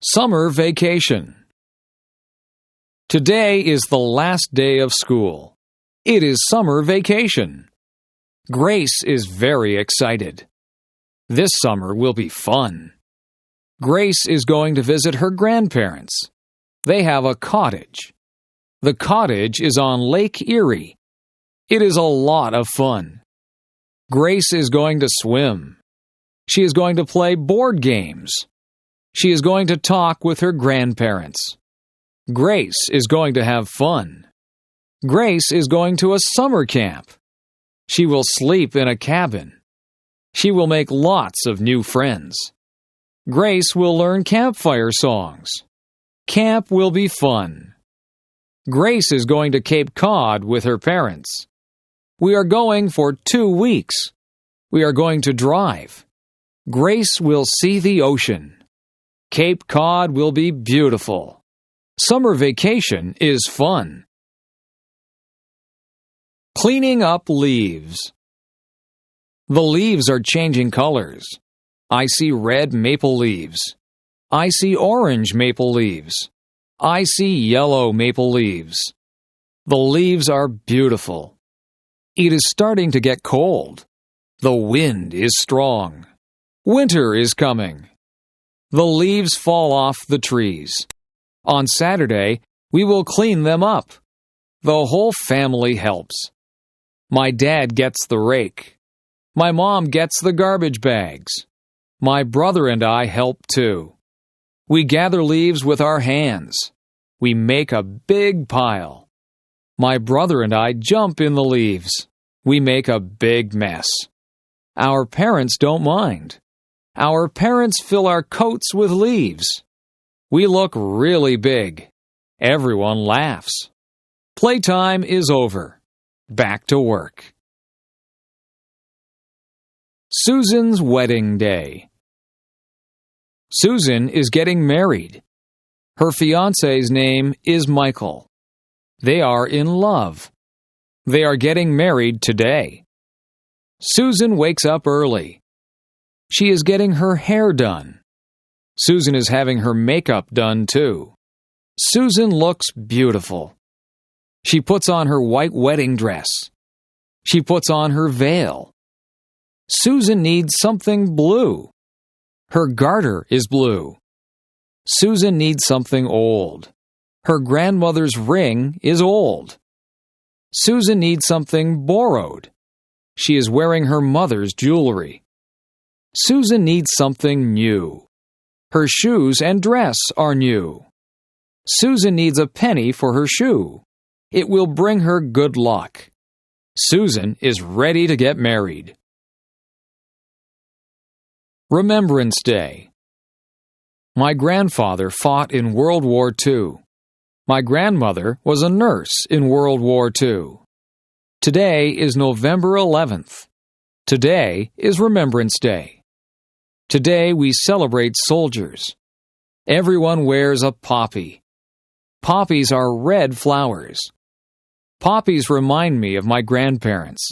Summer vacation. Today is the last day of school. It is summer vacation. Grace is very excited. This summer will be fun. Grace is going to visit her grandparents. They have a cottage. The cottage is on Lake Erie. It is a lot of fun. Grace is going to swim. She is going to play board games. She is going to talk with her grandparents. Grace is going to have fun. Grace is going to a summer camp. She will sleep in a cabin. She will make lots of new friends. Grace will learn campfire songs. Camp will be fun. Grace is going to Cape Cod with her parents. We are going for 2 weeks. We are going to drive. Grace will see the ocean. Cape Cod will be beautiful. Summer vacation is fun. Cleaning up leaves. The leaves are changing colors. I see red maple leaves. I see orange maple leaves. I see yellow maple leaves. The leaves are beautiful. It is starting to get cold. The wind is strong. Winter is coming. The leaves fall off the trees. On Saturday, we will clean them up. The whole family helps. My dad gets the rake. My mom gets the garbage bags. My brother and I help too. We gather leaves with our hands. We make a big pile. My brother and I jump in the leaves. We make a big mess. Our parents don't mind. Our parents fill our coats with leaves. We look really big. Everyone laughs. Playtime is over. Back to work. Susan's wedding day. Susan is getting married. Her fiancé's name is Michael. They are in love. They are getting married today. Susan wakes up early. She is getting her hair done. Susan is having her makeup done too. Susan looks beautiful. She puts on her white wedding dress. She puts on her veil. Susan needs something blue. Her garter is blue. Susan needs something old. Her grandmother's ring is old. Susan needs something borrowed. She is wearing her mother's jewelry. Susan needs something new. Her shoes and dress are new. Susan needs a penny for her shoe. It will bring her good luck. Susan is ready to get married. Remembrance Day. My grandfather fought in World War II. My grandmother was a nurse in World War II. Today is November 11th. Today is Remembrance Day. Today we celebrate soldiers. Everyone wears a poppy. Poppies are red flowers. Poppies remind me of my grandparents.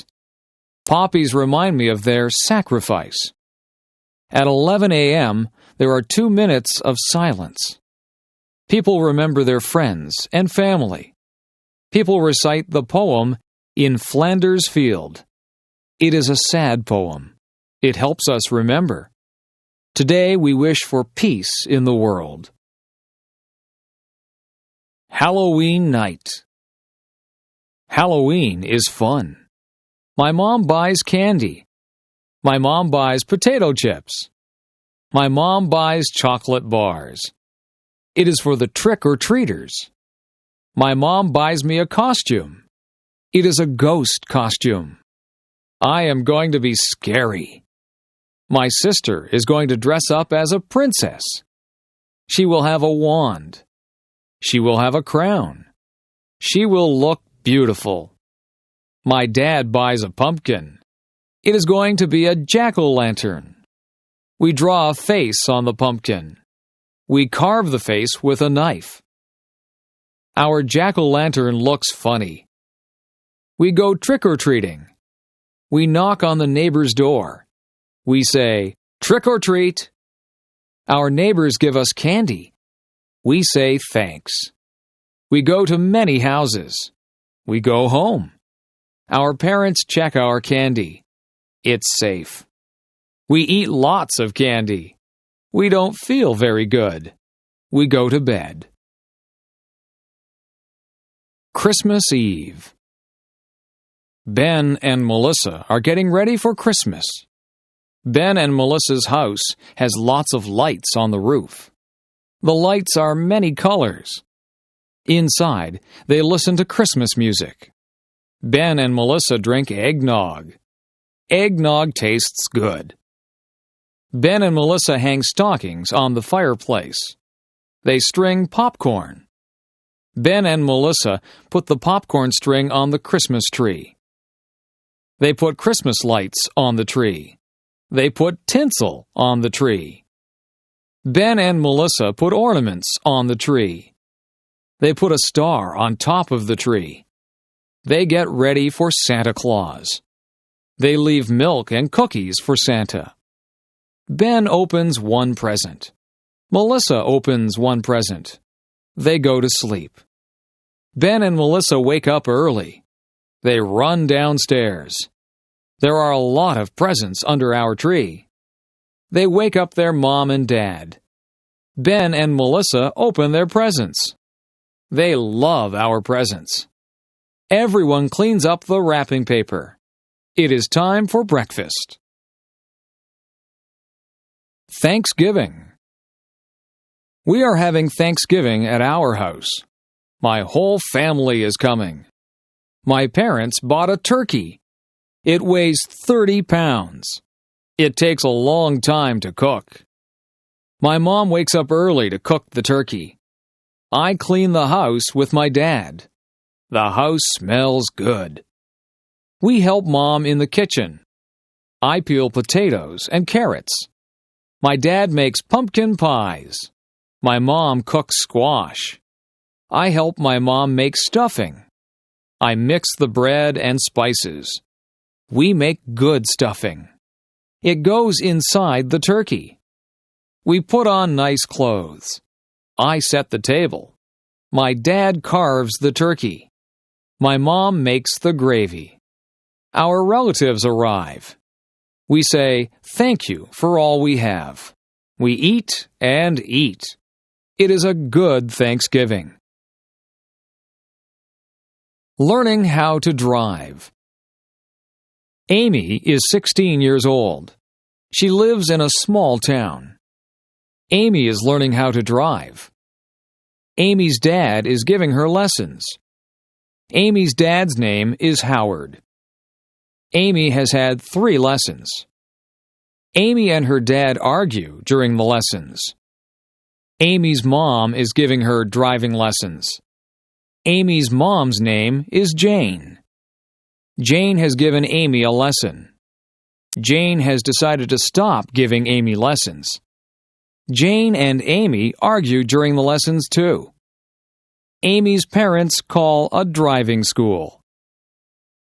Poppies remind me of their sacrifice. At 11 a.m., there are 2 minutes of silence. People remember their friends and family. People recite the poem, In Flanders Field. It is a sad poem. It helps us remember. Today we wish for peace in the world. Halloween night. Halloween is fun. My mom buys candy. My mom buys potato chips. My mom buys chocolate bars. It is for the trick-or-treaters. My mom buys me a costume. It is a ghost costume. I am going to be scary. My sister is going to dress up as a princess. She will have a wand. She will have a crown. She will look beautiful. My dad buys a pumpkin. It is going to be a jack-o'-lantern. We draw a face on the pumpkin. We carve the face with a knife. Our jack-o'-lantern looks funny. We go trick-or-treating. We knock on the neighbor's door. We say, "Trick or treat." Our neighbors give us candy. We say thanks. We go to many houses. We go home. Our parents check our candy. It's safe. We eat lots of candy. We don't feel very good. We go to bed. Christmas Eve. Ben and Melissa are getting ready for Christmas. Ben and Melissa's house has lots of lights on the roof. The lights are many colors. Inside, they listen to Christmas music. Ben and Melissa drink eggnog. Eggnog tastes good. Ben and Melissa hang stockings on the fireplace. They string popcorn. Ben and Melissa put the popcorn string on the Christmas tree. They put Christmas lights on the tree. They put tinsel on the tree. Ben and Melissa put ornaments on the tree. They put a star on top of the tree. They get ready for Santa Claus. They leave milk and cookies for Santa. Ben opens one present. Melissa opens one present. They go to sleep. Ben and Melissa wake up early. They run downstairs. There are a lot of presents under our tree. They wake up their mom and dad. Ben and Melissa open their presents. They love our presents. Everyone cleans up the wrapping paper. It is time for breakfast. Thanksgiving. We are having Thanksgiving at our house. My whole family is coming. My parents bought a turkey. It weighs 30 pounds. It takes a long time to cook. My mom wakes up early to cook the turkey. I clean the house with my dad. The house smells good. We help Mom in the kitchen. I peel potatoes and carrots. My dad makes pumpkin pies. My mom cooks squash. I help my mom make stuffing. I mix the bread and spices. We make good stuffing. It goes inside the turkey. We put on nice clothes. I set the table. My dad carves the turkey. My mom makes the gravy. Our relatives arrive. We say, "Thank you for all we have." We eat and eat. It is a good Thanksgiving. Learning how to drive. Amy is 16 years old. She lives in a small town. Amy is learning how to drive. Amy's dad is giving her lessons. Amy's dad's name is Howard. Amy has had 3 lessons. Amy and her dad argue during the lessons. Amy's mom is giving her driving lessons. Amy's mom's name is Jane. Jane has given Amy a lesson. Jane has decided to stop giving Amy lessons. Jane and Amy argue during the lessons too. Amy's parents call a driving school.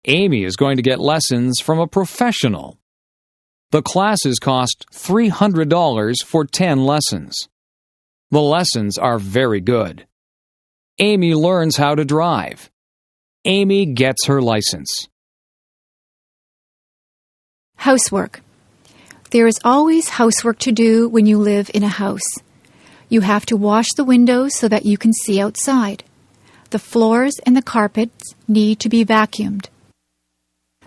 Amy is going to get lessons from a professional. The classes cost $300 for 10 lessons. The lessons are very good. Amy learns how to drive. Amy gets her license. Housework. There is always housework to do when you live in a house. You have to wash the windows so that you can see outside. The floors and the carpets need to be vacuumed.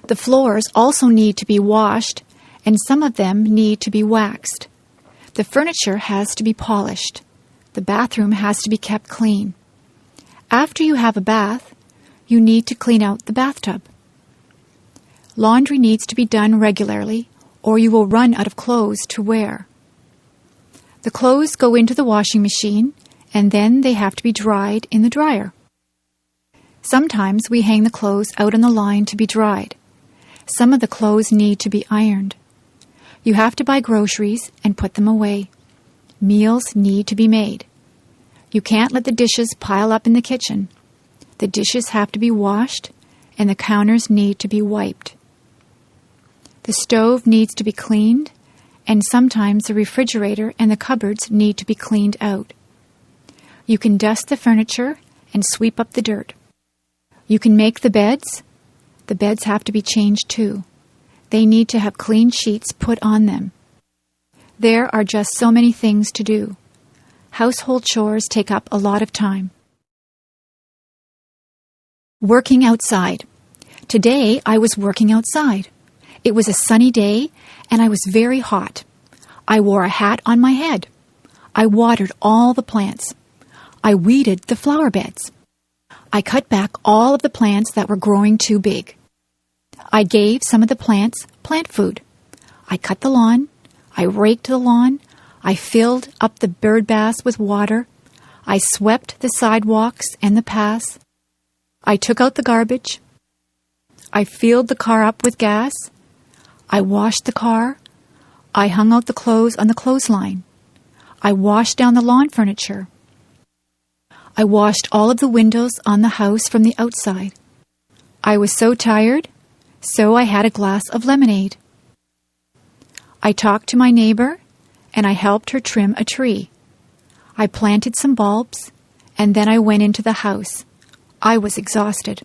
The floors also need to be washed, and some of them need to be waxed. The furniture has to be polished. The bathroom has to be kept clean. After you have a bath, you need to clean out the bathtub. Laundry needs to be done regularly, or you will run out of clothes to wear. The clothes go into the washing machine, and then they have to be dried in the dryer. Sometimes we hang the clothes out on the line to be dried. Some of the clothes need to be ironed. You have to buy groceries and put them away. Meals need to be made. You can't let the dishes pile up in the kitchen. The dishes have to be washed, and the counters need to be wiped. The stove needs to be cleaned, and sometimes the refrigerator and the cupboards need to be cleaned out. You can dust the furniture and sweep up the dirt. You can make the beds. The beds have to be changed too. They need to have clean sheets put on them. There are just so many things to do. Household chores take up a lot of time. Working outside. Today I was working outside. It was a sunny day and I was very hot. I wore a hat on my head. I watered all the plants. I weeded the flower beds. I cut back all of the plants that were growing too big. I gave some of the plants plant food. I cut the lawn. I raked the lawn. I filled up the bird baths with water. I swept the sidewalks and the paths. I took out the garbage. I filled the car up with gas. I washed the car. I hung out the clothes on the clothesline. I washed down the lawn furniture. I washed all of the windows on the house from the outside. I was so tired, so I had a glass of lemonade. I talked to my neighbor, and I helped her trim a tree. I planted some bulbs, and then I went into the house. I was exhausted.